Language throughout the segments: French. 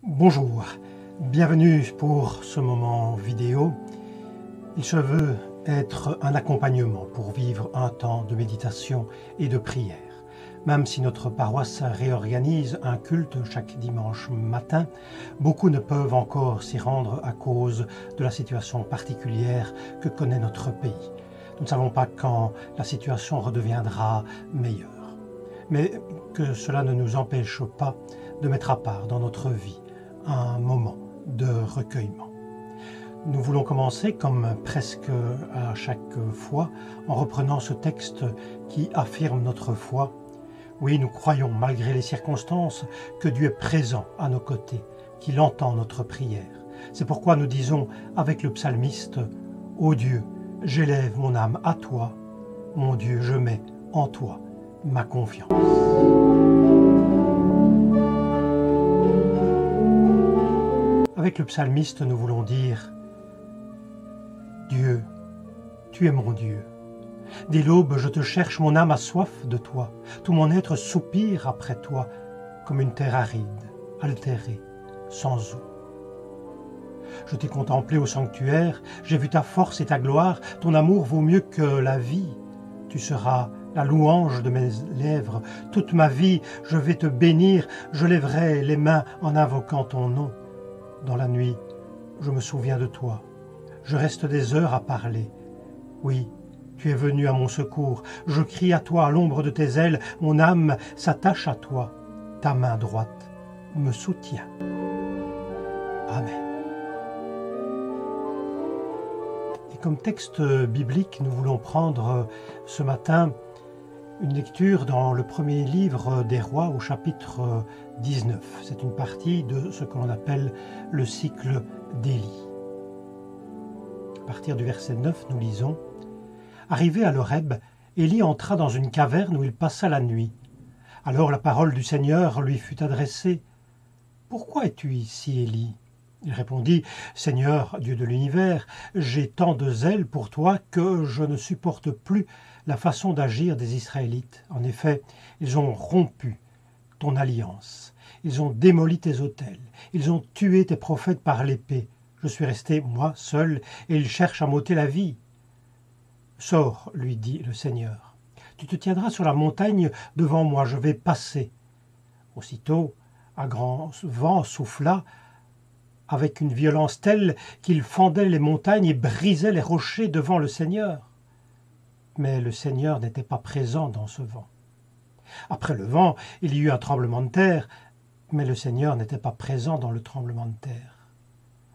Bonjour, bienvenue pour ce moment vidéo. Il se veut être un accompagnement pour vivre un temps de méditation et de prière. Même si notre paroisse réorganise un culte chaque dimanche matin, beaucoup ne peuvent encore s'y rendre à cause de la situation particulière que connaît notre pays. Nous ne savons pas quand la situation redeviendra meilleure, mais que cela ne nous empêche pas de mettre à part dans notre vie un moment de recueillement. Nous voulons commencer, comme presque à chaque fois, en reprenant ce texte qui affirme notre foi. Oui, nous croyons, malgré les circonstances, que Dieu est présent à nos côtés, qu'il entend notre prière. C'est pourquoi nous disons avec le psalmiste « Ô Dieu, j'élève mon âme à toi, mon Dieu, je mets en toi ma confiance. » Avec le psalmiste, nous voulons dire « Dieu, tu es mon Dieu. Dès l'aube, je te cherche, mon âme a soif de toi. Tout mon être soupire après toi, comme une terre aride, altérée, sans eau. Je t'ai contemplé au sanctuaire, j'ai vu ta force et ta gloire. Ton amour vaut mieux que la vie. Tu seras la louange de mes lèvres. Toute ma vie, je vais te bénir. Je lèverai les mains en invoquant ton nom. Dans la nuit, je me souviens de toi. Je reste des heures à parler. Oui, tu es venu à mon secours. Je crie à toi à l'ombre de tes ailes. Mon âme s'attache à toi. Ta main droite me soutient. Amen. Et comme texte biblique, nous voulons prendre ce matin une lecture dans le premier livre des Rois au chapitre 19. C'est une partie de ce que l'on appelle le cycle d'Élie. À partir du verset 9, nous lisons « Arrivé à l'Horeb, Élie entra dans une caverne où il passa la nuit. Alors la parole du Seigneur lui fut adressée. « Pourquoi es-tu ici, Élie ?» Il répondit « Seigneur, Dieu de l'univers, j'ai tant de zèle pour toi que je ne supporte plus la façon d'agir des Israélites. En effet, ils ont rompu ton alliance, ils ont démoli tes autels, ils ont tué tes prophètes par l'épée. Je suis resté, moi, seul, et ils cherchent à m'ôter la vie. » « Sors, lui dit le Seigneur. Tu te tiendras sur la montagne devant moi, je vais passer. » Aussitôt, un grand vent souffla avec une violence telle qu'il fendait les montagnes et brisait les rochers devant le Seigneur. Mais le Seigneur n'était pas présent dans ce vent. Après le vent, il y eut un tremblement de terre, mais le Seigneur n'était pas présent dans le tremblement de terre.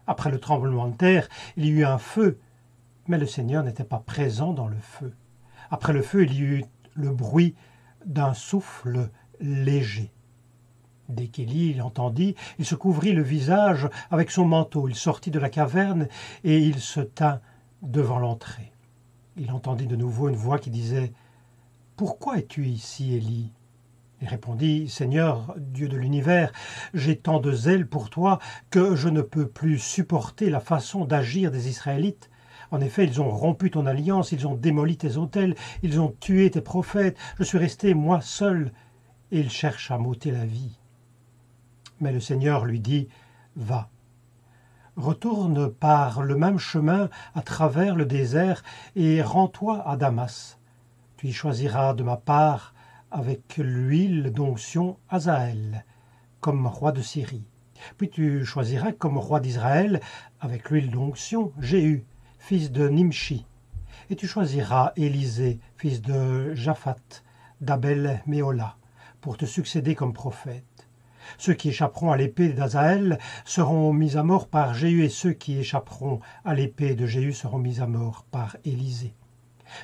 Après le tremblement de terre, il y eut un feu, mais le Seigneur n'était pas présent dans le feu. Après le feu, il y eut le bruit d'un souffle léger. Dès qu'Élie l'entendit, il se couvrit le visage avec son manteau. Il sortit de la caverne et il se tint devant l'entrée. Il entendit de nouveau une voix qui disait « Pourquoi es-tu ici, Élie ?» Il répondit « Seigneur, Dieu de l'univers, j'ai tant de zèle pour toi que je ne peux plus supporter la façon d'agir des Israélites. En effet, ils ont rompu ton alliance, ils ont démoli tes autels, ils ont tué tes prophètes. Je suis resté, moi, seul, et ils cherchent à m'ôter la vie. » Mais le Seigneur lui dit « Va, retourne par le même chemin à travers le désert et rends-toi à Damas. Tu y choisiras de ma part avec l'huile d'onction Hazaël, comme roi de Syrie. Puis tu choisiras comme roi d'Israël, avec l'huile d'onction, Jéhu, fils de Nimshi. Et tu choisiras Élisée, fils de Japhat, d'Abel-Méola, pour te succéder comme prophète. Ceux qui échapperont à l'épée d'Hazaël seront mis à mort par Jéhu, et ceux qui échapperont à l'épée de Jéhu seront mis à mort par Élisée.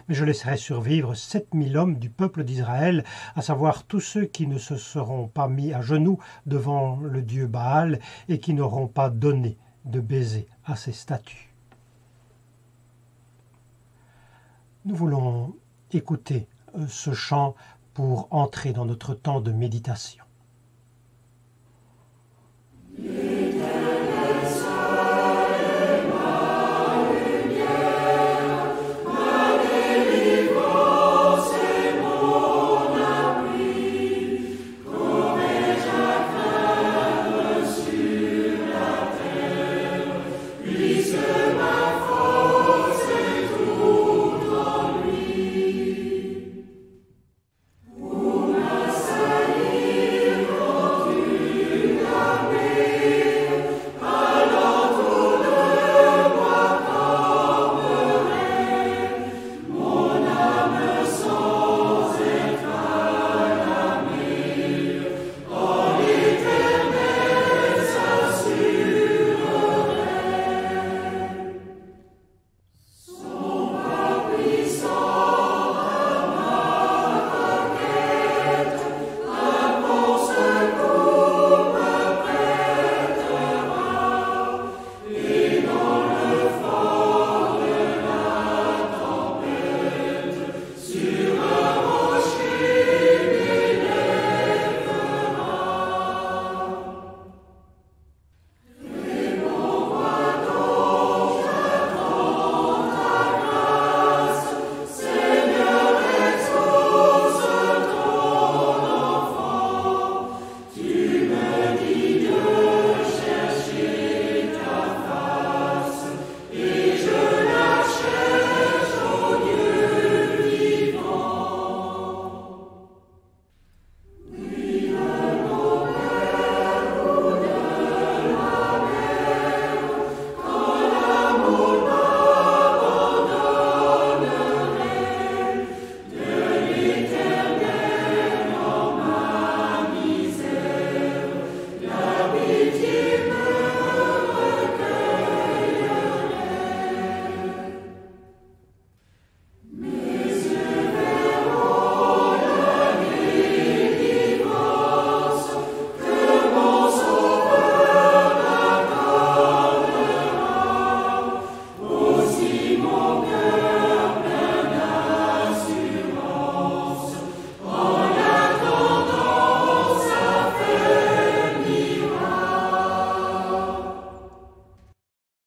Mais je laisserai survivre 7000 hommes du peuple d'Israël, à savoir tous ceux qui ne se seront pas mis à genoux devant le dieu Baal et qui n'auront pas donné de baiser à ses statues. Nous voulons écouter ce chant pour entrer dans notre temps de méditation. Sur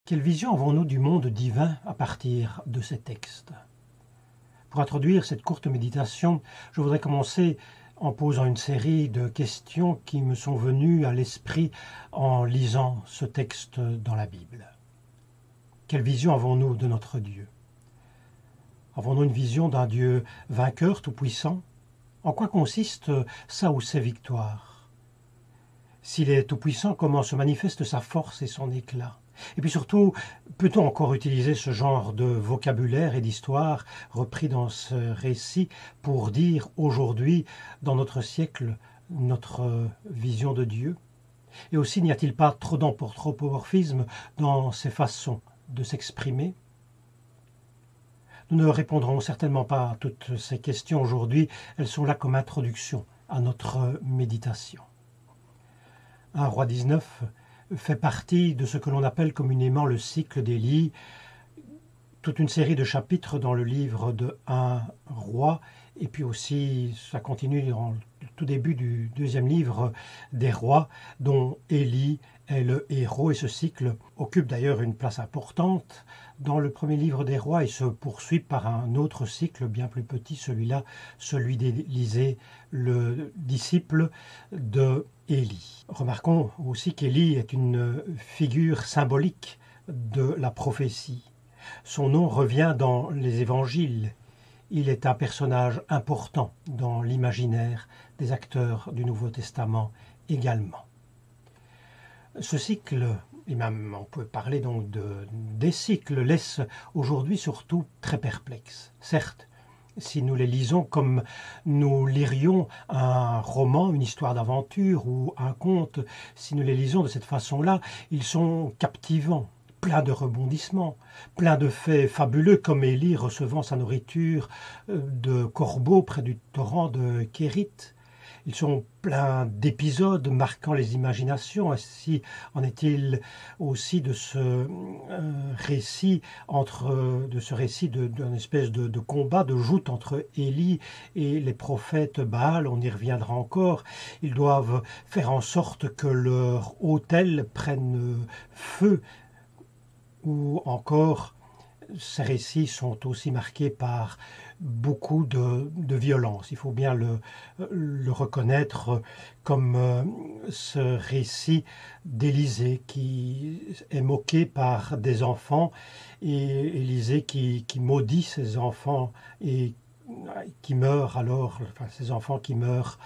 Quelle vision avons-nous du monde divin à partir de ces textes? Pour introduire cette courte méditation, je voudrais commencer en posant une série de questions qui me sont venues à l'esprit en lisant ce texte dans la Bible. Quelle vision avons-nous de notre Dieu? Avons-nous une vision d'un Dieu vainqueur, tout-puissant? En quoi consiste sa ou ses victoires? S'il est tout-puissant, comment se manifeste sa force et son éclat? Et puis surtout, peut-on encore utiliser ce genre de vocabulaire et d'histoire repris dans ce récit pour dire aujourd'hui, dans notre siècle, notre vision de Dieu? Et aussi, n'y a-t-il pas trop d'anthropomorphisme dans ces façons de s'exprimer? Nous ne répondrons certainement pas à toutes ces questions aujourd'hui, elles sont là comme introduction à notre méditation. 1 Roi 19 fait partie de ce que l'on appelle communément le cycle d'Élie, toute une série de chapitres dans le livre de 1 Roi, et puis aussi ça continue dans le tout début du deuxième livre des rois, dont Élie est le héros, et ce cycle occupe d'ailleurs une place importante dans le premier livre des rois et se poursuit par un autre cycle bien plus petit, celui-là, celui d'Élisée, le disciple de Élie. Remarquons aussi qu'Élie est une figure symbolique de la prophétie. Son nom revient dans les évangiles. Il est un personnage important dans l'imaginaire des acteurs du Nouveau Testament également. Ce cycle, et même on peut parler donc des cycles, laisse aujourd'hui surtout très perplexe. Certes, si nous les lisons comme nous lirions un roman, une histoire d'aventure ou un conte, si nous les lisons de cette façon-là, ils sont captivants, pleins de rebondissements, pleins de faits fabuleux, comme Élie recevant sa nourriture de corbeaux près du torrent de Kérit. Ils sont pleins d'épisodes marquant les imaginations. Ainsi en est-il aussi de ce récit d'une espèce de combat, de joute entre Élie et les prophètes Baal. On y reviendra encore. Ils doivent faire en sorte que leur autel prenne feu, ou encore ces récits sont aussi marqués par beaucoup de violence. Il faut bien le reconnaître, comme ce récit d'Élisée qui est moqué par des enfants, et Élisée qui maudit ses enfants et qui meurt alors, enfin ces enfants qui meurent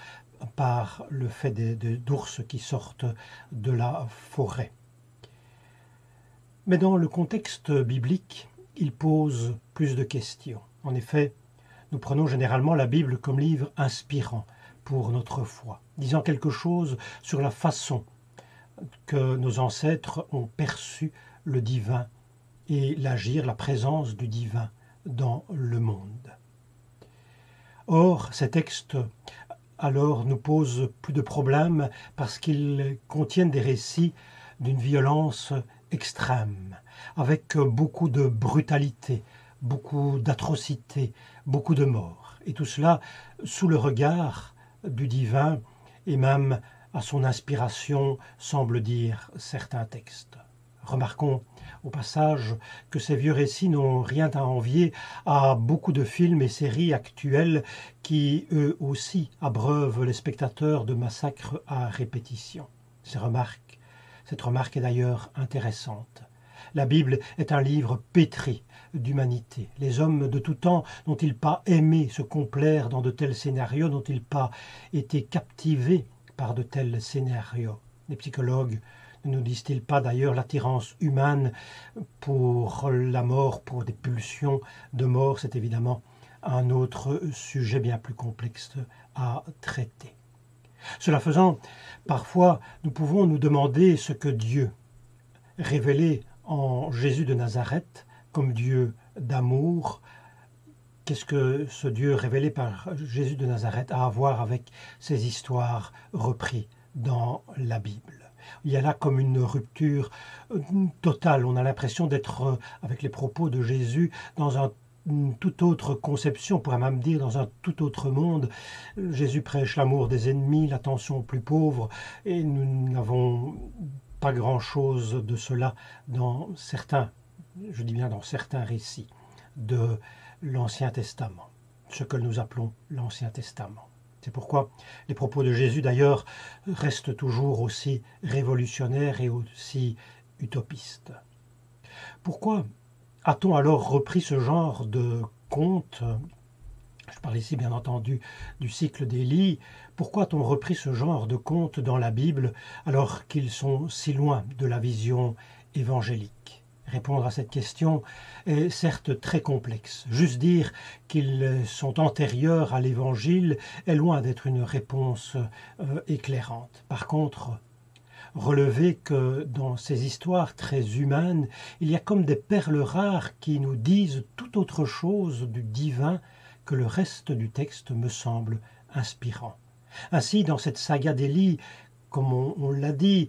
par le fait d'ours qui sortent de la forêt. Mais dans le contexte biblique, il pose plus de questions. En effet, nous prenons généralement la Bible comme livre inspirant pour notre foi, disant quelque chose sur la façon que nos ancêtres ont perçu le divin et l'agir, la présence du divin dans le monde. Or, ces textes alors nous posent plus de problèmes parce qu'ils contiennent des récits d'une violence extrême, avec beaucoup de brutalité, beaucoup d'atrocité, beaucoup de morts. Et tout cela sous le regard du divin et même à son inspiration, semble dire certains textes. Remarquons au passage que ces vieux récits n'ont rien à envier à beaucoup de films et séries actuels qui, eux aussi, abreuvent les spectateurs de massacres à répétition. Cette remarque est d'ailleurs intéressante. La Bible est un livre pétri d'humanité. Les hommes de tout temps n'ont-ils pas aimé se complaire dans de tels scénarios, n'ont-ils pas été captivés par de tels scénarios? Les psychologues ne nous disent-ils pas d'ailleurs l'attirance humaine pour la mort, pour des pulsions de mort? C'est évidemment un autre sujet bien plus complexe à traiter. Cela faisant, parfois, nous pouvons nous demander ce que Dieu, révélé en Jésus de Nazareth comme Dieu d'amour, qu'est-ce que ce Dieu révélé par Jésus de Nazareth a à voir avec ces histoires reprises dans la Bible? Il y a là comme une rupture totale. On a l'impression d'être, avec les propos de Jésus, dans une toute autre conception, on pourrait même dire dans un tout autre monde. Jésus prêche l'amour des ennemis, l'attention aux plus pauvres, et nous n'avons pas grand-chose de cela dans certains, je dis bien dans certains récits de l'Ancien Testament, ce que nous appelons l'Ancien Testament. C'est pourquoi les propos de Jésus, d'ailleurs, restent toujours aussi révolutionnaires et aussi utopistes. Pourquoi a-t-on alors repris ce genre de conte? Je parle ici bien entendu du cycle d'Élie. Pourquoi a-t-on repris ce genre de contes dans la Bible alors qu'ils sont si loin de la vision évangélique? Répondre à cette question est certes très complexe. Juste dire qu'ils sont antérieurs à l'Évangile est loin d'être une réponse éclairante. Par contre, relever que dans ces histoires très humaines, il y a comme des perles rares qui nous disent tout autre chose du divin que le reste du texte me semble inspirant. Ainsi, dans cette saga d'Élie, comme on l'a dit,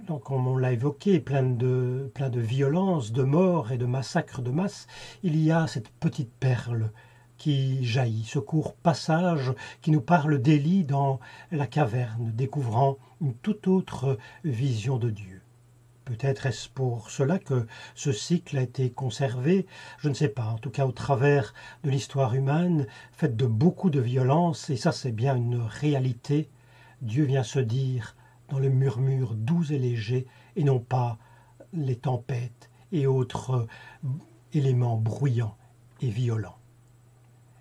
donc, comme on l'a évoqué, plein de violence, de mort et de massacres de masse, il y a cette petite perle qui jaillit, ce court passage qui nous parle d'Élie dans la caverne, découvrant une toute autre vision de Dieu. Peut-être est-ce pour cela que ce cycle a été conservé, je ne sais pas, en tout cas au travers de l'histoire humaine, faite de beaucoup de violence, et ça c'est bien une réalité. Dieu vient se dire dans le murmure doux et léger, et non pas les tempêtes et autres éléments bruyants et violents.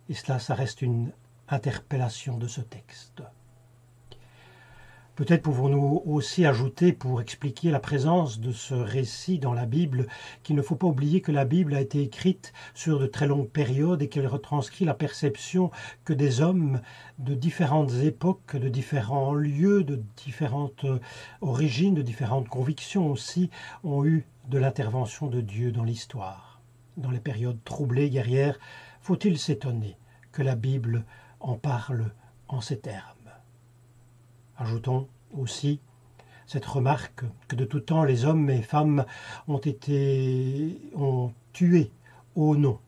Et cela, ça reste une interpellation de ce texte. Peut-être pouvons-nous aussi ajouter, pour expliquer la présence de ce récit dans la Bible, qu'il ne faut pas oublier que la Bible a été écrite sur de très longues périodes et qu'elle retranscrit la perception que des hommes de différentes époques, de différents lieux, de différentes origines, de différentes convictions aussi, ont eu de l'intervention de Dieu dans l'histoire. Dans les périodes troublées, guerrières, faut-il s'étonner que la Bible en parle en ces termes? Ajoutons aussi cette remarque que de tout temps les hommes et femmes ont tué au nom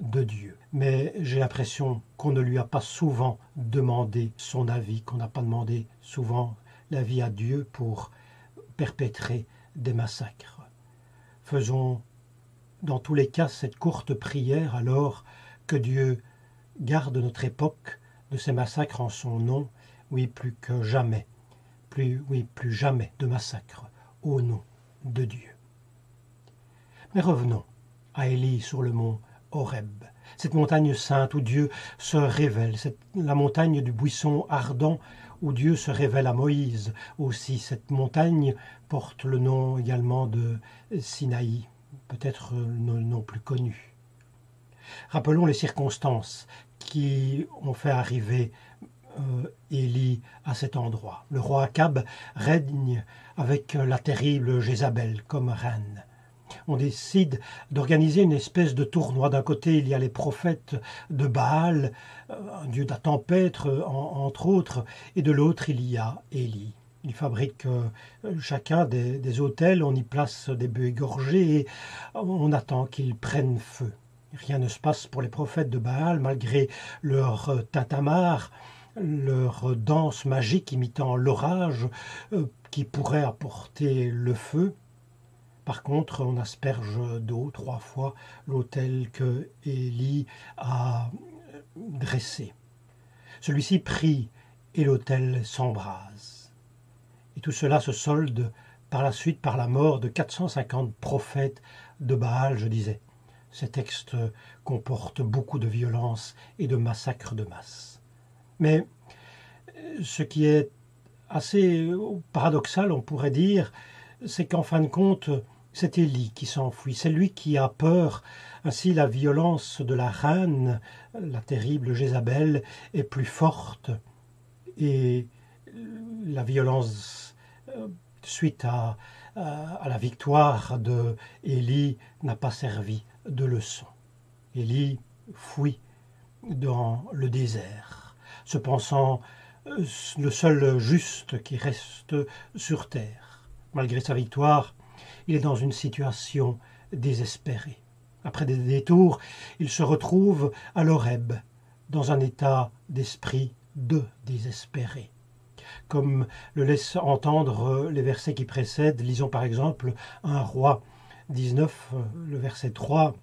de Dieu. Mais j'ai l'impression qu'on ne lui a pas souvent demandé son avis, qu'on n'a pas demandé souvent l'avis à Dieu pour perpétrer des massacres. Faisons dans tous les cas cette courte prière alors que Dieu garde notre époque de ces massacres en son nom. Oui, plus que jamais, plus jamais de massacre au nom de Dieu. Mais revenons à Élie sur le mont Horeb, cette montagne sainte où Dieu se révèle, la montagne du buisson ardent où Dieu se révèle à Moïse aussi. Cette montagne porte le nom également de Sinaï, peut-être le nom plus connu. Rappelons les circonstances qui ont fait arriver Élie à cet endroit. Le roi Akab règne avec la terrible Jézabel comme reine. On décide d'organiser une espèce de tournoi. D'un côté, il y a les prophètes de Baal, un dieu de la tempête, entre autres, et de l'autre, il y a Élie. Ils fabriquent chacun des autels, on y place des bœufs égorgés et on attend qu'ils prennent feu. Rien ne se passe pour les prophètes de Baal, malgré leur tintamarre, leur danse magique imitant l'orage qui pourrait apporter le feu. Par contre, on asperge d'eau 3 fois l'autel que Élie a dressé. Celui-ci prie et l'autel s'embrase. Et tout cela se solde par la suite par la mort de 450 prophètes de Baal, je disais. Ces textes comportent beaucoup de violence et de massacres de masse. Mais ce qui est assez paradoxal, on pourrait dire, c'est qu'en fin de compte, c'est Élie qui s'enfuit, c'est lui qui a peur. Ainsi, la violence de la reine, la terrible Jézabel, est plus forte et la violence suite à la victoire de Élie n'a pas servi de leçon. Élie fuit dans le désert, se pensant le seul juste qui reste sur terre. Malgré sa victoire, il est dans une situation désespérée. Après des détours, il se retrouve à l'Horeb, dans un état d'esprit désespéré. comme le laissent entendre les versets qui précèdent. Lisons par exemple 1 Roi 19, le verset 3.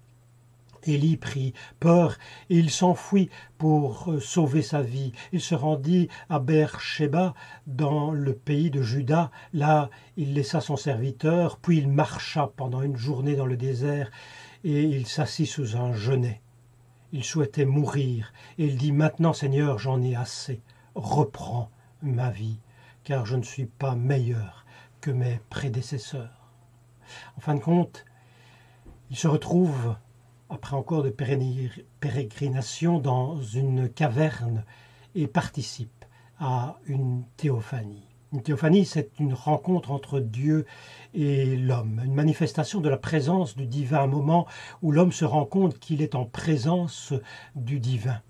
Élie prit peur et il s'enfuit pour sauver sa vie. Il se rendit à Beer-Shéba dans le pays de Juda. Là, il laissa son serviteur, puis il marcha pendant une journée dans le désert et il s'assit sous un genêt. Il souhaitait mourir et il dit « Maintenant, Seigneur, j'en ai assez. Reprends ma vie, car je ne suis pas meilleur que mes prédécesseurs. » En fin de compte, il se retrouve après encore de pérégrination dans une caverne et participe à une théophanie. Une théophanie, c'est une rencontre entre Dieu et l'homme, une manifestation de la présence du divin, un moment où l'homme se rend compte qu'il est en présence du divin.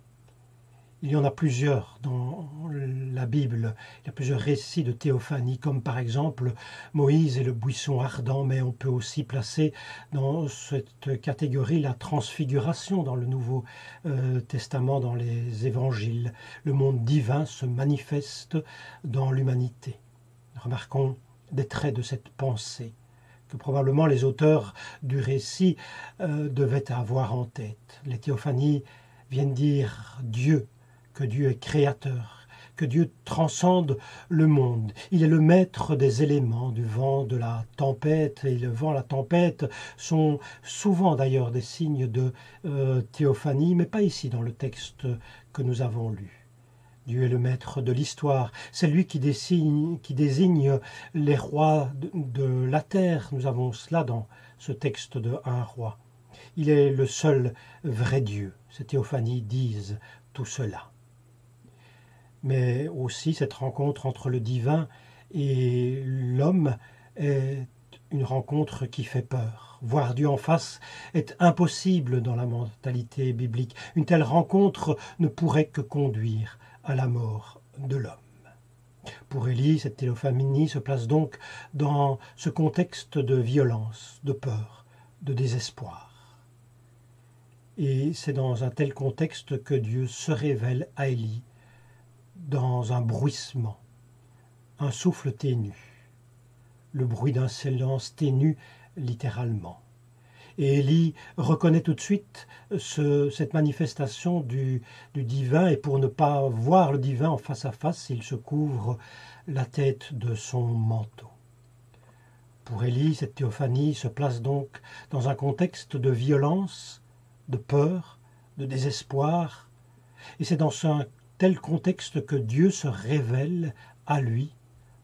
Il y en a plusieurs dans la Bible, il y a plusieurs récits de théophanie, comme par exemple Moïse et le buisson ardent, mais on peut aussi placer dans cette catégorie la transfiguration dans le Nouveau Testament, dans les évangiles. Le monde divin se manifeste dans l'humanité. Remarquons des traits de cette pensée que probablement les auteurs du récit devaient avoir en tête. Les théophanies viennent dire Dieu, que Dieu est créateur, que Dieu transcende le monde. Il est le maître des éléments, du vent, de la tempête. Et le vent, la tempête sont souvent d'ailleurs des signes de théophanie, mais pas ici dans le texte que nous avons lu. Dieu est le maître de l'histoire. C'est lui qui désigne les rois de la terre. Nous avons cela dans ce texte de 1 Roi. Il est le seul vrai Dieu. Ces théophanies disent tout cela. Mais aussi cette rencontre entre le divin et l'homme est une rencontre qui fait peur. Voir Dieu en face est impossible dans la mentalité biblique. Une telle rencontre ne pourrait que conduire à la mort de l'homme. Pour Élie, cette théophanie se place donc dans ce contexte de violence, de peur, de désespoir. Et c'est dans un tel contexte que Dieu se révèle à Élie dans un bruissement, un souffle ténu, le bruit d'un silence ténu littéralement. Et Élie reconnaît tout de suite cette manifestation du divin, et pour ne pas voir le divin en face à face, il se couvre la tête de son manteau. Pour Élie, cette théophanie se place donc dans un contexte de violence, de peur, de désespoir, et c'est dans un tel contexte que Dieu se révèle à lui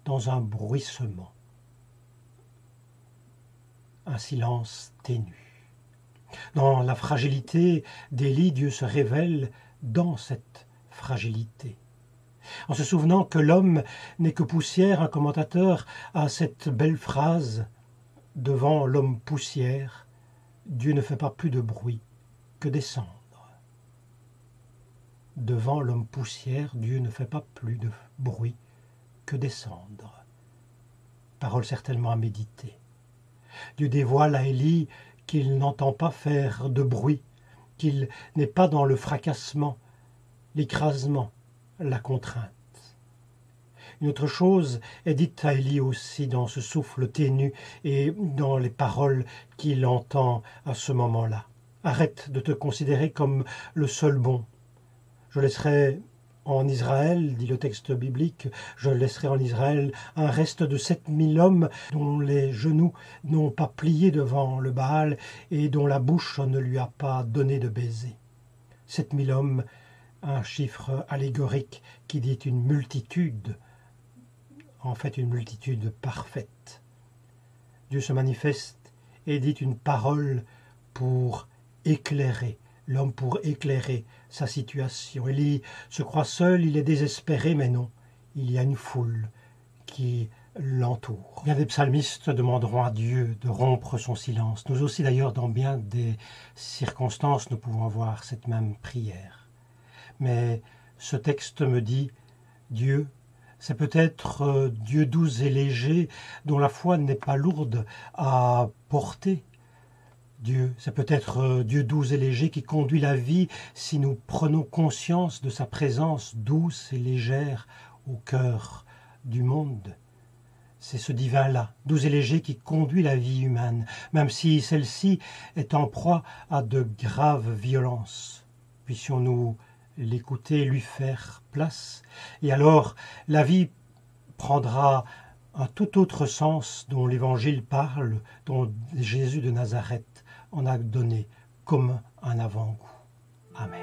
dans un bruissement, un silence ténu. Dans la fragilité d'Élie, Dieu se révèle dans cette fragilité. En se souvenant que l'homme n'est que poussière, un commentateur a cette belle phrase « Devant l'homme poussière, Dieu ne fait pas plus de bruit que des cendres. » Devant l'homme poussière, Dieu ne fait pas plus de bruit que des cendres. Parole certainement à méditer. Dieu dévoile à Élie qu'il n'entend pas faire de bruit, qu'il n'est pas dans le fracassement, l'écrasement, la contrainte. Une autre chose est dite à Élie aussi dans ce souffle ténu et dans les paroles qu'il entend à ce moment-là. Arrête de te considérer comme le seul bon. Je laisserai en Israël, dit le texte biblique, je laisserai en Israël un reste de 7000 hommes dont les genoux n'ont pas plié devant le Baal et dont la bouche ne lui a pas donné de baiser. 7000 hommes, un chiffre allégorique qui dit une multitude, en fait une multitude parfaite. Dieu se manifeste et dit une parole pour éclairer l'homme, pour éclairer sa situation. Élie se croit seul, il est désespéré, mais non, il y a une foule qui l'entoure. Bien des psalmistes demanderont à Dieu de rompre son silence. Nous aussi d'ailleurs, dans bien des circonstances, nous pouvons avoir cette même prière. Mais ce texte me dit, Dieu, c'est peut-être Dieu doux et léger, dont la foi n'est pas lourde à porter. Dieu, c'est peut-être Dieu doux et léger qui conduit la vie si nous prenons conscience de sa présence douce et légère au cœur du monde. C'est ce divin-là, doux et léger, qui conduit la vie humaine, même si celle-ci est en proie à de graves violences. Puissions-nous l'écouter et lui faire place, et alors la vie prendra un tout autre sens dont l'Évangile parle, dont Jésus de Nazareth en a donné comme un avant-goût. Amen.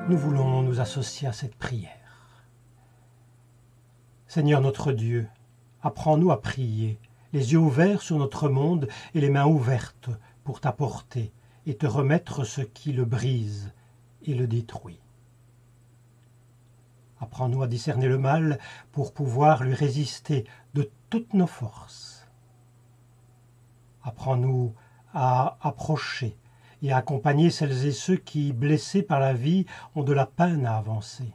Nous voulons nous associer à cette prière. Seigneur notre Dieu, apprends-nous à prier, les yeux ouverts sur notre monde et les mains ouvertes pour t'apporter et te remettre ce qui le brise et le détruit. Apprends-nous à discerner le mal pour pouvoir lui résister de toutes nos forces. Apprends-nous à approcher et à accompagner celles et ceux qui, blessés par la vie, ont de la peine à avancer.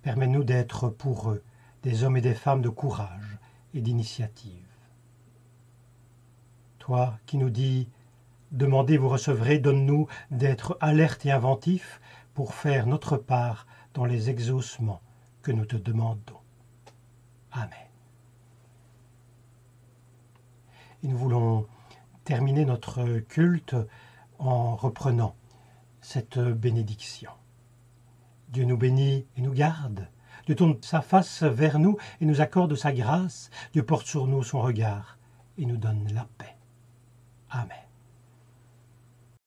Permets-nous d'être pour eux des hommes et des femmes de courage et d'initiative. Toi qui nous dis « Demandez, vous recevrez », donne-nous d'être alertes et inventifs pour faire notre part dans les exaucements que nous te demandons. Amen. Et nous voulons terminer notre culte en reprenant cette bénédiction. Dieu nous bénit et nous garde. Dieu tourne sa face vers nous et nous accorde sa grâce. Dieu porte sur nous son regard et nous donne la paix. Amen.